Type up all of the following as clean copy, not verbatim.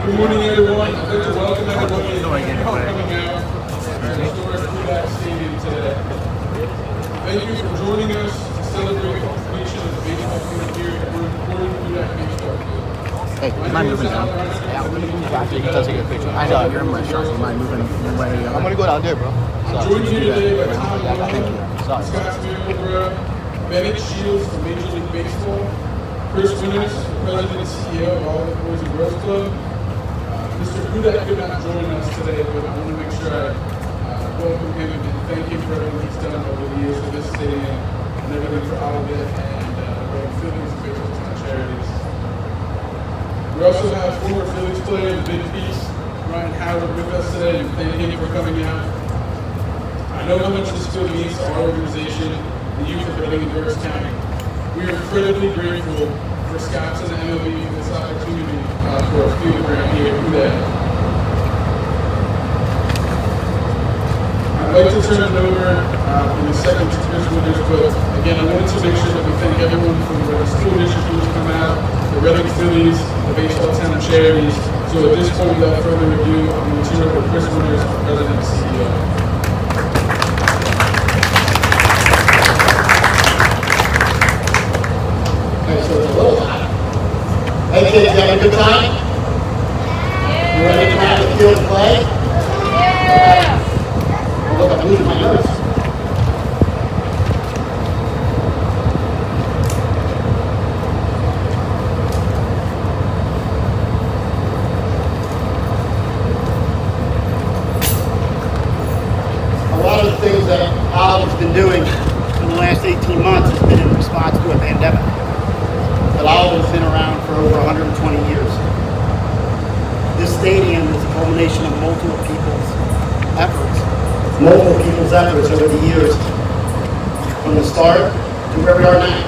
Good morning, everyone. I'd like to welcome everyone for coming out to the historic Hoodak Stadium today. Thank you for joining us to celebrate the completion of the baseball field here at Gordon Hoodak Baseball Field. Hey, you mind moving down? Yeah, I'm gonna move back. You can take a picture. I know, you're in my shot. You mind moving your way? I'm gonna go down there, bro. I'm joined here today by Tom Lauer, Thank you. Scotts Field Refurbishment Bennett Shields from Major League Baseball, Chris Winters, President and CEO of Olivet Boys Girls Club. Mr. Hoodak could not join us today, but I want to make sure I welcome him and thank him for everything he's done over the years for this stadium and everything for Olivet and Phillies and baseball town charities. We also have former Phillies player, the big piece, Ryan Howard, with us today, and thank him for coming out. I know how much this field means to our organization, the youth of Building in Berks County. We are incredibly grateful for Scotts and the MLB for this opportunity for a field grant here at Hoodak. I'd like to turn it over in a second to Chris Winters, but again, I wanted to make sure that we thank everyone from the school district who's come out, the Reading Phillies, the baseball town charities. So at this point, without further ado, I'm going to turn it over to Chris Winters, President and CEO. Hey kids, you having a good time? You ready to come out to the field and play? Yeah! Oh, look, I'm losing my notes. A lot of the things that Olivet's been doing in the last 18 months has been in response to a pandemic. But Olivet's been around for over 120 years. This stadium is a culmination of multiple people's efforts over the years, from the start to where we are now.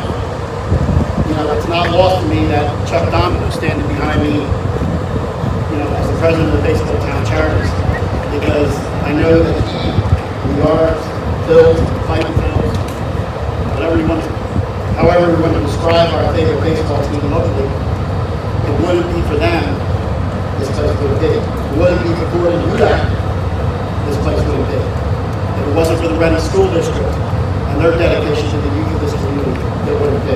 You know, it's not lost to me that Chuck Domino standing behind me, you know, as the president of the Baseball Town Charities, because I know that we are Phils, fighting Phils, however we want to describe our favorite baseball team locally. It wouldn't be for them, this place wouldn't be. It wouldn't be for Gordon Hoodak, this place wouldn't be. If it wasn't for the Reading School District and their dedication to the youth of this community, it wouldn't be.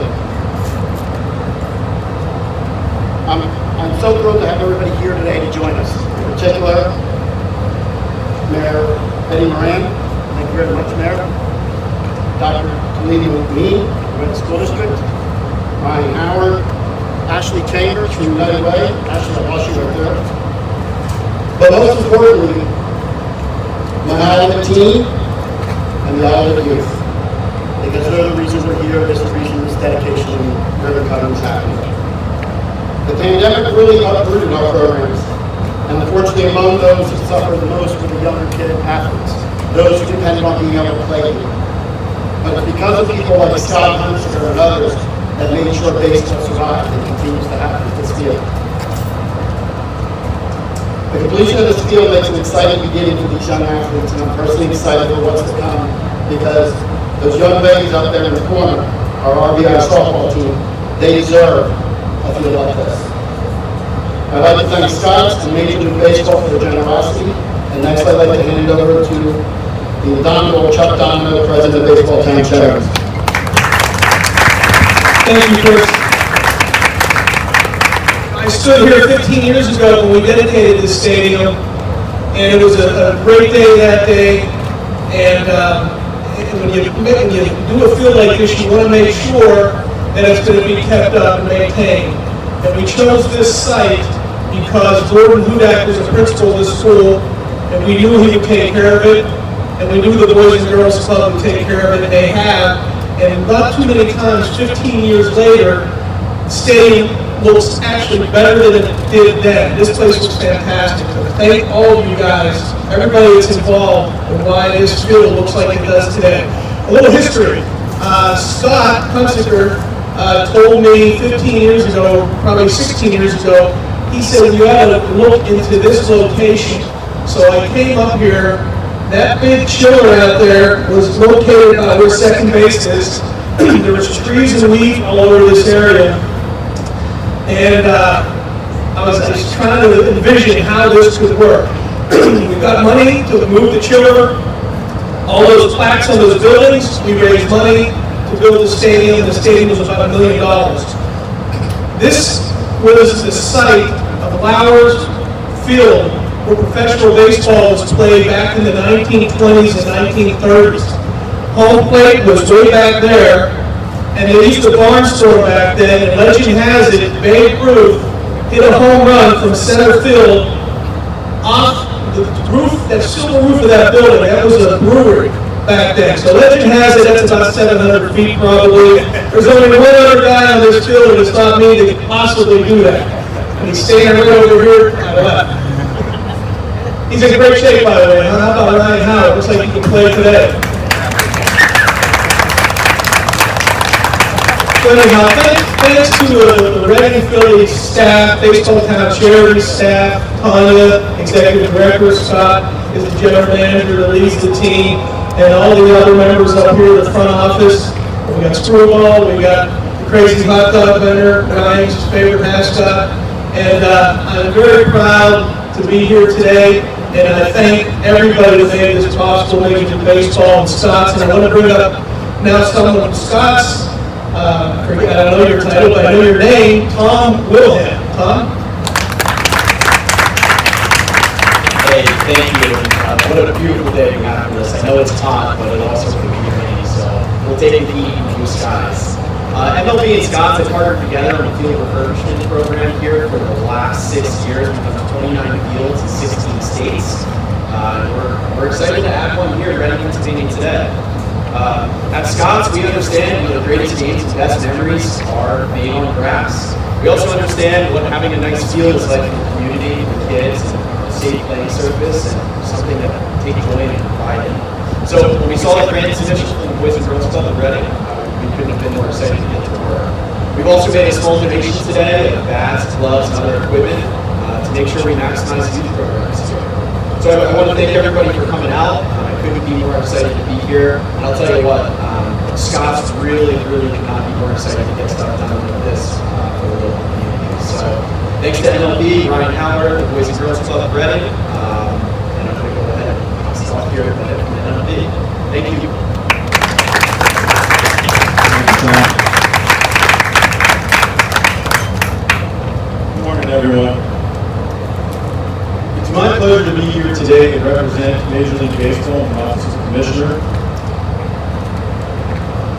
I'm so thrilled to have everybody here today to join us. In particular, Mayor Eddie Moran. Thank you very much, Mayor. Dr. Khalidi Mead, Reading School District, Ryan Howard, Ashley Chambers from United Way. Ashley, I lost you right there. But most importantly, my Olivet team and the Olivet youth. Because they're the reason we're here, this is the reason this dedication and ribbon cutting is happening. The pandemic really uprooted our programs, and unfortunately among those who suffered the most were the younger kid athletes, those who depended on being able to play here. But it's because of people like Scott Hunter and others that made sure baseball survived and continues to happen at this field. The completion of this field makes an exciting beginning for these young athletes, and I'm personally excited for what's to come because those young ladies up there in the corner, our RBI softball team, they deserve a field like this. I'd like to thank Scotts and Major League Baseball for their generosity, and next I'd like to hand it over to the indomitable Chuck Domino, President of Baseball Town Charities. Thank you, Chris. I stood here 15 years ago when we dedicated this stadium, and it was a great day that day. And when you do a field like this, you want to make sure that it's going to be kept up and maintained. And we chose this site because Gordon Hoodak was a principal of the school, and we knew he would take care of it. And we knew the Boys and Girls Club would take care of it, and they have. And not too many times, 15 years later, the stadium looks actually better than it did then. This place was fantastic. So thank all of you guys, everybody that's involved in why this field looks like it does today. A little history. Scott Hunsiker told me 15 years ago, probably 16 years ago, he said, you ought to look into this location. So I came up here. That big chiller out there was located where second base is. There was trees and weeds all over this area. And I was just trying to envision how this could work. We got money to move the chiller. All those plaques on those buildings, we raised money to build the stadium. The stadium was about $1 million. This was the site of Lauer's field where professional baseball was played back in the 1920s and 1930s. Home plate was way back there, and they used to barnstorm back then, and legend has it, Babe Ruth hit a home run from center field off the roof, that silver roof of that building. That was a brewery back then. So legend has it, that's about 700 feet probably. There's only one other guy on this field that it's not me that could possibly do that. And he's standing right over here to my left. He's in great shape, by the way. How about Ryan Howard? Looks like he can play today. So anyhow, thanks to the Reading Phillies staff, Baseball Town Charity staff, Tanya, Executive Director, Scott is the General Manager that leads the team, and all the other members up here in the front office. We got Screwball, we got the crazy hot dog vendor, Ryan's favorite mascot, and I'm very proud to be here today, and I thank everybody that made this possible, Major League Baseball and Scotts, and I want to bring up now someone from Scotts. I don't know your title, but I know your name, Tom Wilhelm. Tom? Hey, thank you. What a beautiful day we have for this. I know it's hot, but it also can be rainy, so we'll take the heat and blue skies. MLB and Scotts have partnered together on the field refurbishment program here for the last 6 years. We've done 29 fields in 16 states. We're excited to add one here in Reading, Pennsylvania today. At Scotts, we understand one of the greatest games and best memories are made on grass. We also understand what having a nice field is like for the community, for kids, and a safe playing surface, and something that take joy in and pride in. So when we saw the grant submission from the Boys and Girls Club in Reading, we couldn't have been more excited to get to work. We've also made a small donation today of bats, gloves, and other equipment to make sure we maximize youth programs here. So I want to thank everybody for coming out. I couldn't be more excited to be here. And I'll tell you what, Scotts really could not be more excited to get stuff done like this for the local community. So thanks to MLB, Ryan Howard, the Boys and Girls Club of Reading. And I'm going to go ahead and stop here with the head from MLB. Thank you. Good morning, everyone. It's my pleasure to be here today and represent Major League Baseball in the Office of Commissioner.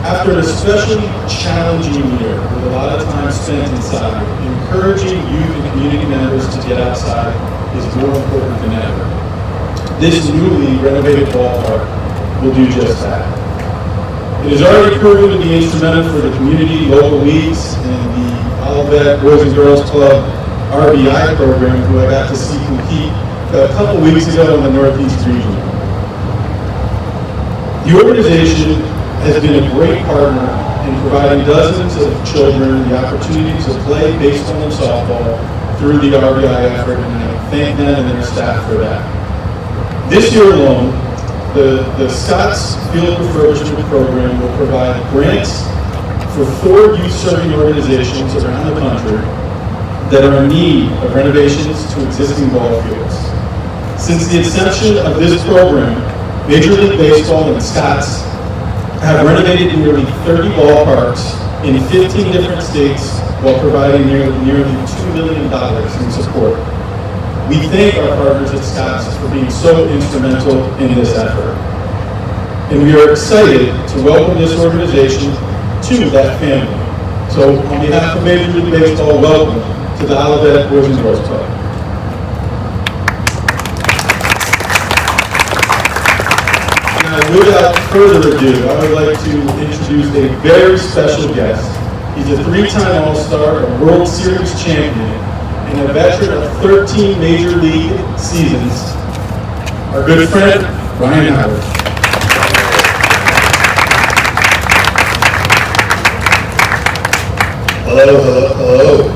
After an especially challenging year with a lot of time spent inside, encouraging youth and community members to get outside is more important than ever. This newly renovated ballpark will do just that. It has already proven to be instrumental for the community, local leagues, and the Olivet Boys and Girls Club RBI program, who I got to see compete a couple weeks ago in the Northeast region. The organization has been a great partner in providing dozens of children the opportunity to play baseball and softball through the RBI effort, and I thank them and their staff for that. This year alone, the Scotts Field Refurbishment Program will provide grants for 4 youth-serving organizations around the country that are in need of renovations to existing ball fields. Since the inception of this program, Major League Baseball and Scotts have renovated nearly 30 ballparks in 15 different states while providing nearly $2 million in support. We thank our partners at Scotts for being so instrumental in this effort. And we are excited to welcome this organization to that family. So on behalf of Major League Baseball, welcome to the Olivet Boys and Girls Club. Now, without further ado, I would like to introduce a very special guest. He's a 3-time All-Star, a World Series champion, and a veteran of 13 Major League seasons. Our good friend, Ryan Howard. Hello.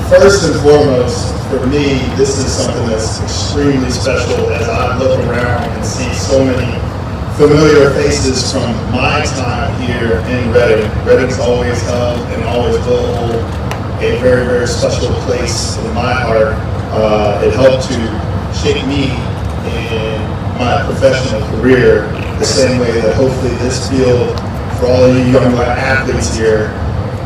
First and foremost, for me, this is something that's extremely special as I look around and see so many familiar faces from my time here in Reading. Reading's always held and always will hold a very, very special place in my heart. It helped to shape me in my professional career the same way that hopefully this field, for all of you young black athletes here,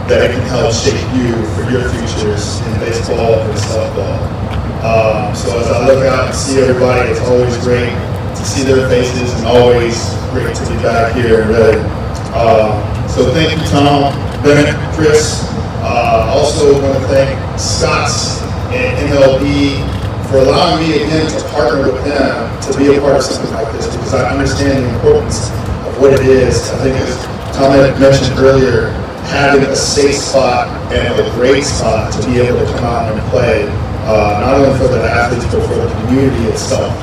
that it can help shape you for your futures in baseball and softball. So as I look out and see everybody, it's always great to see their faces and always great to be back here in Reading. So thank you, Tom, Bennett, Chris. Also want to thank Scotts and MLB for allowing me again to partner with them to be a part of something like this, because I understand the importance of what it is. I think as Tom had mentioned earlier, having a safe spot and a great spot to be able to come out and play, not only for the athletes, but for the community itself.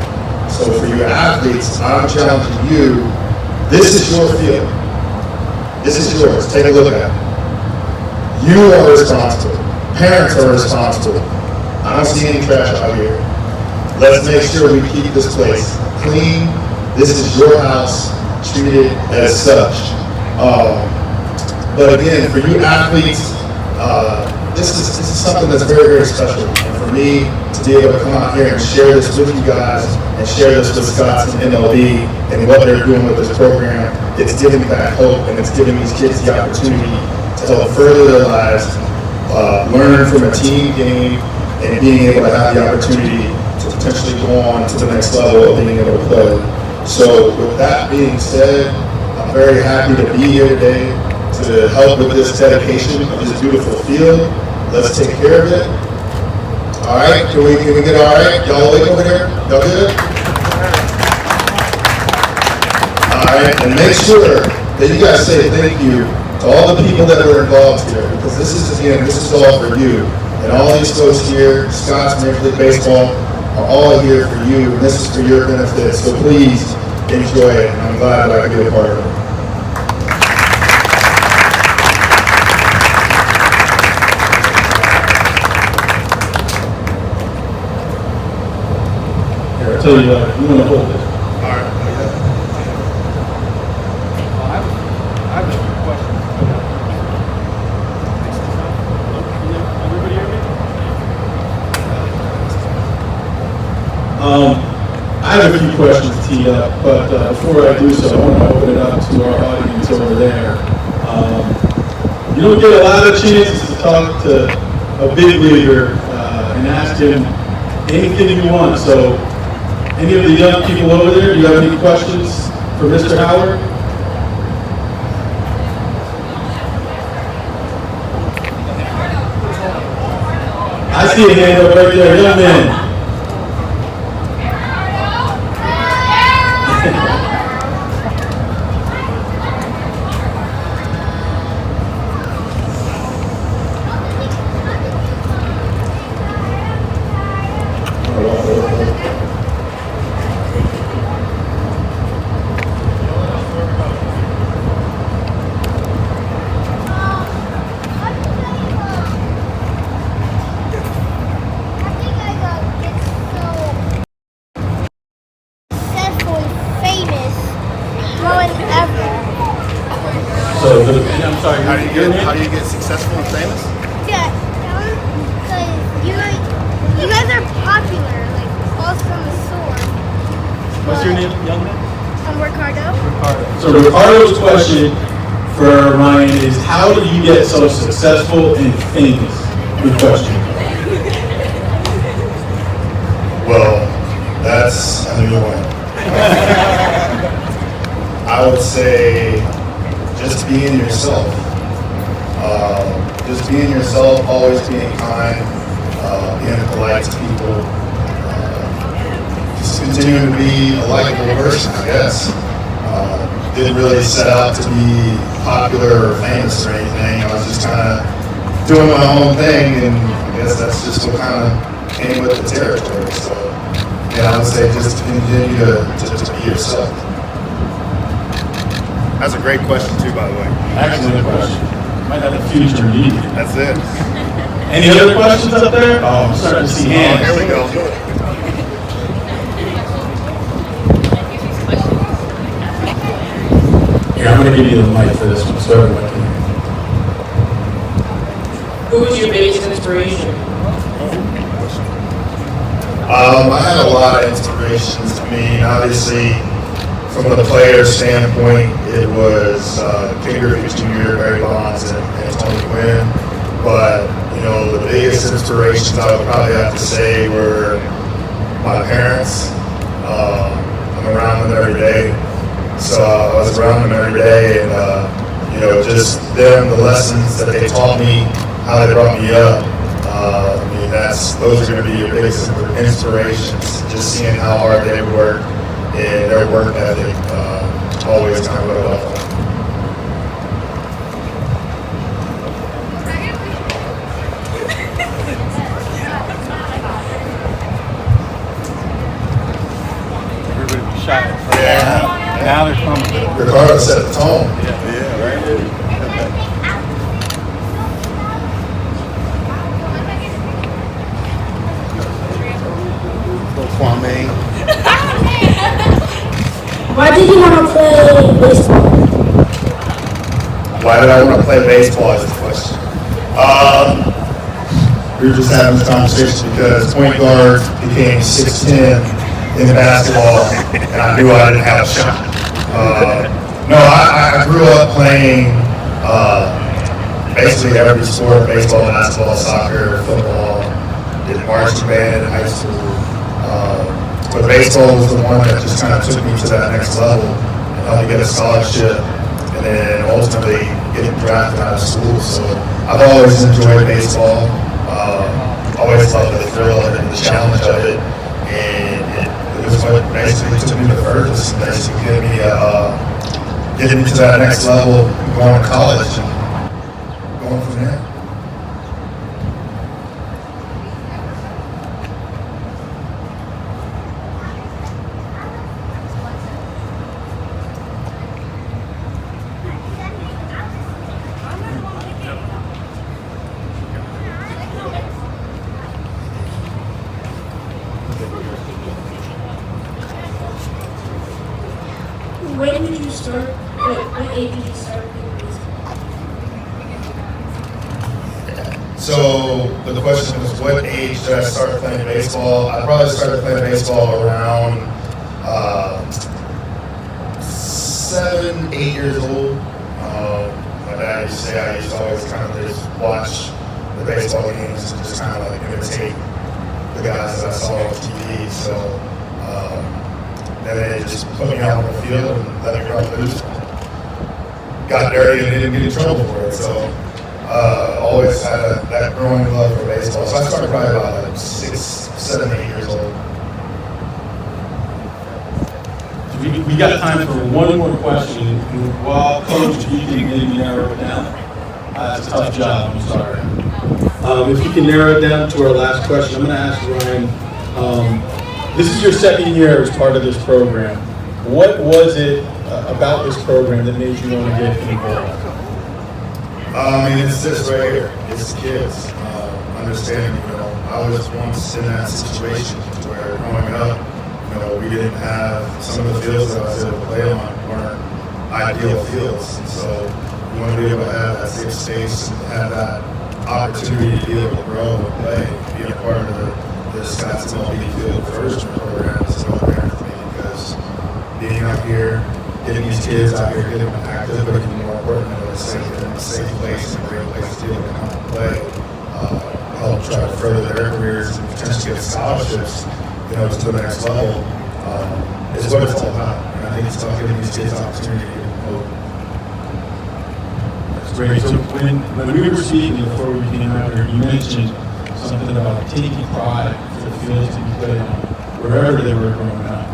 So for you athletes, I'm challenging you, this is your field. This is yours, take a look at it. You are responsible, parents are responsible. I don't see any trash out here. Let's make sure we keep this place clean. This is your house, treat it as such. But again, for you athletes, this is something that's very, very special. And for me to be able to come out here and share this with you guys and share this with Scotts and MLB and what they're doing with this program, it's giving back hope and it's giving these kids the opportunity to help further their lives, learn from a team game, and being able to have the opportunity to potentially go on to the next level of being able to play. So with that being said, I'm very happy to be here today to help with this dedication of this beautiful field. Let's take care of it. All right, can we get all right? Y'all awake over there? Y'all good? All right, and make sure that you guys say thank you to all the people that were involved here, because this is all for you. And all these folks here, Scotts, Major League Baseball, are all here for you, and this is for your benefit. So please enjoy it, and I'm glad that I could be a part of it. Here, I'll tell you what, you want to hold it. All right. I have a few questions. Everybody hear me? I have a few questions teed up, but before I do so, I want to open it up to our audience over there. You don't get a lot of chances to talk to a big leaguer and ask him anything you want. So, any of the young people over there, do you have any questions for Mr. Howard? I see a hand up right there, young man. How do you get successful and famous? Yeah, because you guys are popular, like all from the store. What's your name, young man? I'm Ricardo. So Ricardo's question for Ryan is, how do you get so successful and famous? Good question. Well, that's a new one. I would say just being yourself. Just being yourself, always being kind, being polite to people, just continuing to be a likable person, I guess. Didn't really set out to be popular or famous or anything. I was just kind of doing my own thing, and I guess that's just what kind of came with the territory. So, yeah, I would say just continue to be yourself. That's a great question too, by the way. Excellent question. Might have a future need. That's it. Any other questions up there? Oh, I'm starting to see hands. Here we go. Here, I'm going to give you the mic for this one so everyone can hear. Who was your biggest inspiration? I had a lot of inspirations. I mean, obviously, from the player standpoint, it was King Griffey Jr., Barry Bonds, and Tony Gwynn. But, you know, the biggest inspirations I would probably have to say were my parents. I'm around them every day. So I was around them every day, and, you know, just them, the lessons that they taught me, how they brought me up. I mean, those are going to be your biggest inspirations. Just seeing how hard they work and their work ethic always kind of went up. Everybody was shy. Yeah. Now they're coming. Ricardo set the tone. Yeah, right. Kwame. Why did you want to play baseball? Why did I want to play baseball is the question. We were just having this conversation because point guard became 6'10" in basketball, and I knew I didn't have a shot. No, I grew up playing basically every sport: baseball, basketball, soccer, football. Did marching band in high school. But baseball was the one that just kind of took me to that next level and helped me get a scholarship and then ultimately getting drafted out of school. So I've always enjoyed baseball, always loved the thrill of it and the challenge of it. And it was what basically took me to the furthest, basically getting me to that next level, going to college and going from there. When did you start? What age did you start playing baseball? So the question was, what age did I start playing baseball? I probably started playing baseball around 7, 8 years old. My dad used to say I used to always kind of just watch the baseball games and just kind of like imitate the guys that I saw on TV. So then they just put me out on the field and let me run loose. Got dirty and didn't get in trouble for it. So always had that growing love for baseball. So I started probably about like 6, 7, 8 years old. We got time for one more question. While Coach, you can maybe narrow it down. It's a tough job, I'm sorry. If you can narrow it down to our last question, I'm going to ask Ryan. This is your second year as part of this program. What was it about this program that made you want to get involved? I mean, it's this right here. It's the kids. Understanding, you know, I was once in that situation where growing up, you know, we didn't have some of the fields that I was able to play on weren't ideal fields. And so we want to be able to have that safe space and have that opportunity to be able to grow and play, be a part of the Scotts Field Refurbishment Program is so apparent for me because being out here, getting these kids out here, getting them active, but even more important, a safe place and a great place to be able to come and play, help try to further their careers and potentially get scholarships, you know, to the next level, is what it's all about. And I think it's about giving these kids opportunity to get hope. That's great. So when we were speaking before we came out here, you mentioned something about taking pride for the fields that you played on, wherever they were growing up.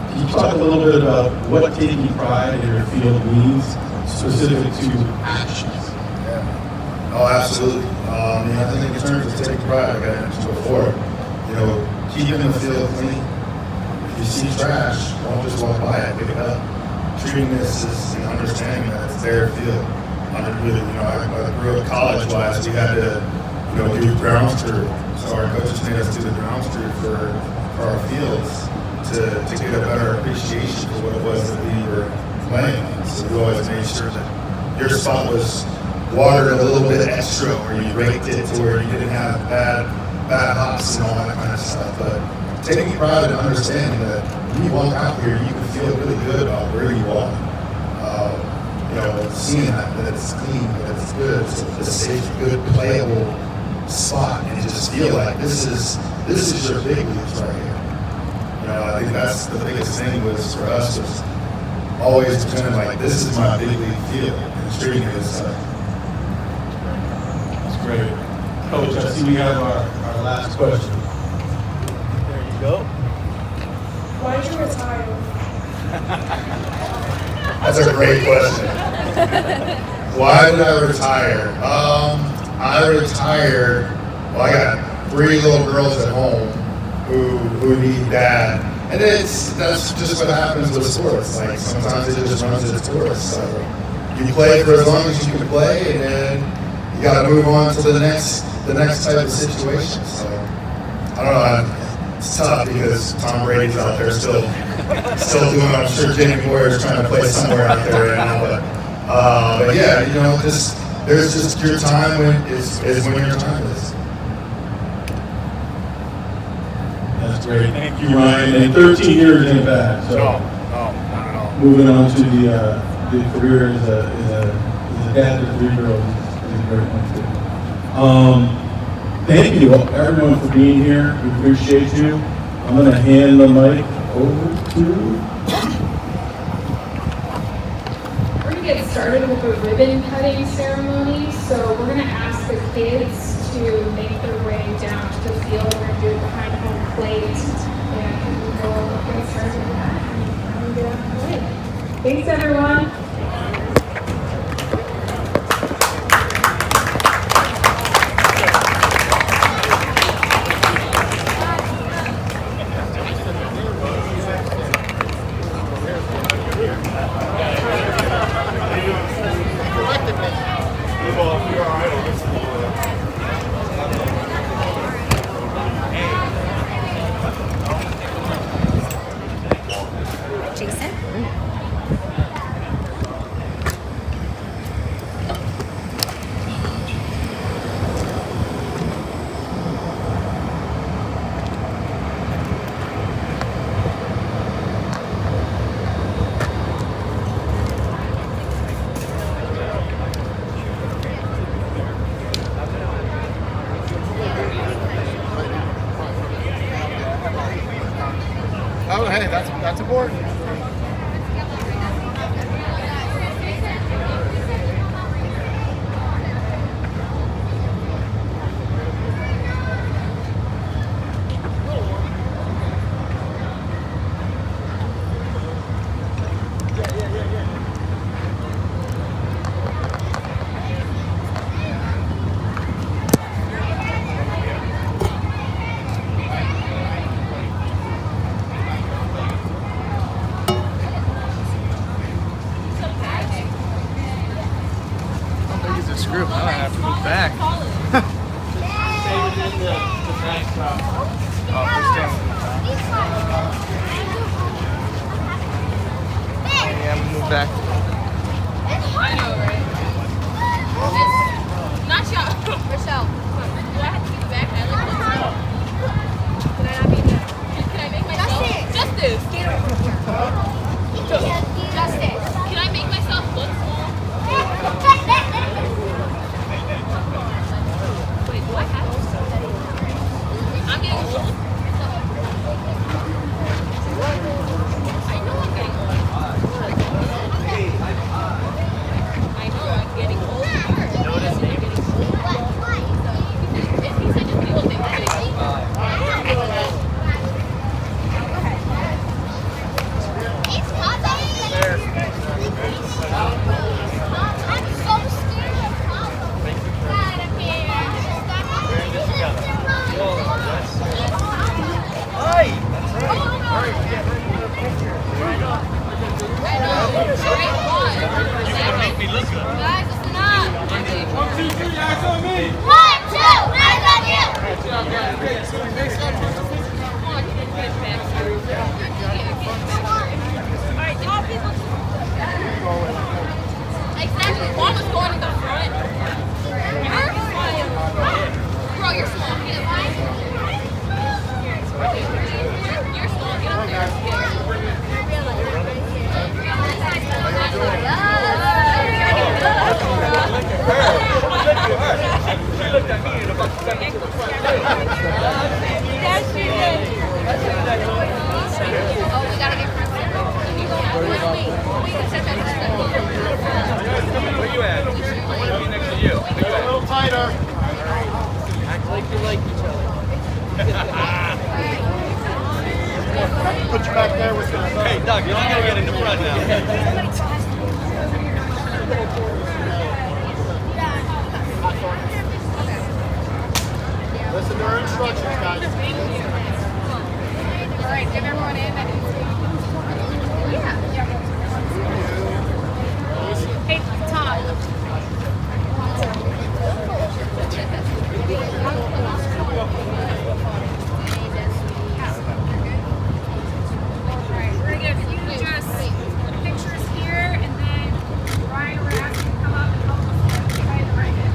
Can you talk a little bit about what taking pride in your field means, specific to actions? Yeah. Oh, absolutely. I mean, I think in terms of taking pride, like I mentioned before, you know, keeping the field clean. If you see trash, don't just walk by it, pick it up. Treating this as and understanding that it's their field. You know, I grew up college-wise, we had to, you know, do grounds crew. So our coaches made us do the grounds crew for our fields to get a better appreciation for what it was that we were playing on. So we always made sure that your spot was watered a little bit extra, or you raked it to where you didn't have bad hops and all that kind of stuff. But taking pride and understanding that when you walk out here, you can feel really good about where you are. Seeing that it's clean, that it's good, it's a safe, good, playable spot, and you just feel like this is your big leagues right here. I think that's the biggest thing was for us was always pretending like this is my big league field and treating it as such. That's great. Coach, I see we have our last question. There you go. Why did you retire? That's a great question. Why did I retire? I retired, well, I got 3 little girls at home who need dad. And that's just what happens with sports. Like sometimes it just runs its course. So you play for as long as you can play, and then you got to move on to the next type of situation. So I don't know. It's tough because Tom Brady's out there still doing. I'm sure Jenny Moore is trying to play somewhere out there right now. But yeah, there's just your time is when your time is. That's great. Thank you, Ryan. And 13 years ain't bad. So not at all. moving on to the career as a dad to 3 girls is a great one too. Thank you everyone for being here. We appreciate you. I'm going to hand the mic over to. We're going to get started with the ribbon cutting ceremony. So we're going to ask the kids to make their way down to the field. We're going to do it behind home plate. And we'll get started with that and get out of the way. Thanks, everyone. Oh, hey, that's important. Screw, I have to move back. Yeah, I'm gonna move back. I know, right? Not y'all. Rochelle. Do I have to be back? I look like Can I not be there? Can I make myself? Justice. Justice. Can I make myself look small? Wait, do I have to? I'm getting old. I know I'm getting old. I know I'm getting old. You know what his name is? If he said just people think I'm getting old. It's Papa. I'm so scared of Papa. God, I'm here. we gotta get first. Can you go with me? We can set that Where you at? I want to be next to you. Where you at? A little tighter. Act like you like each other. Put you back there with us. Hey, Doug, you're not going to get in the front now. Listen to our instructions, guys. All right, give everyone in. Hey, Tom. All right, we're gonna get a few just pictures here, and then Ryan or Rash can come up and help us try to write it.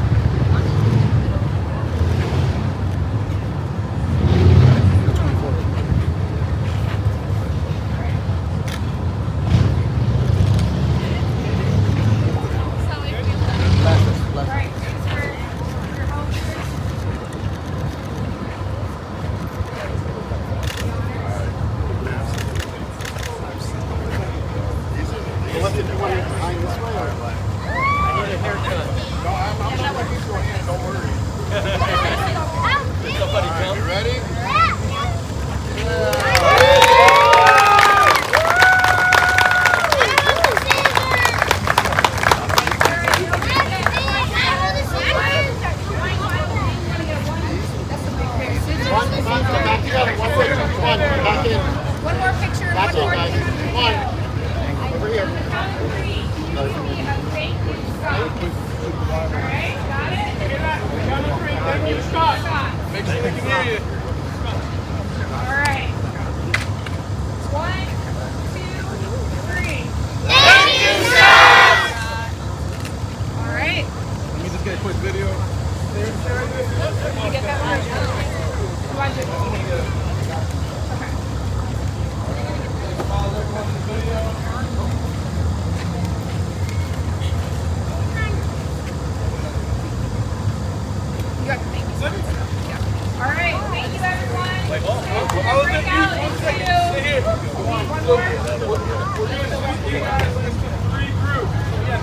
One more picture. Back in, guys. Come on. Over here. Alright, got it? Make sure they can hear you. Alright. 1, 2, 3. Alright. Let me just get a quick video. You get that one? Watch it. Okay. You got the baby. Yeah. All right. Thank you, everyone. Wait, hold on. Break out into Stay here. one more. We're going to split you guys into 3 groups. Yeah,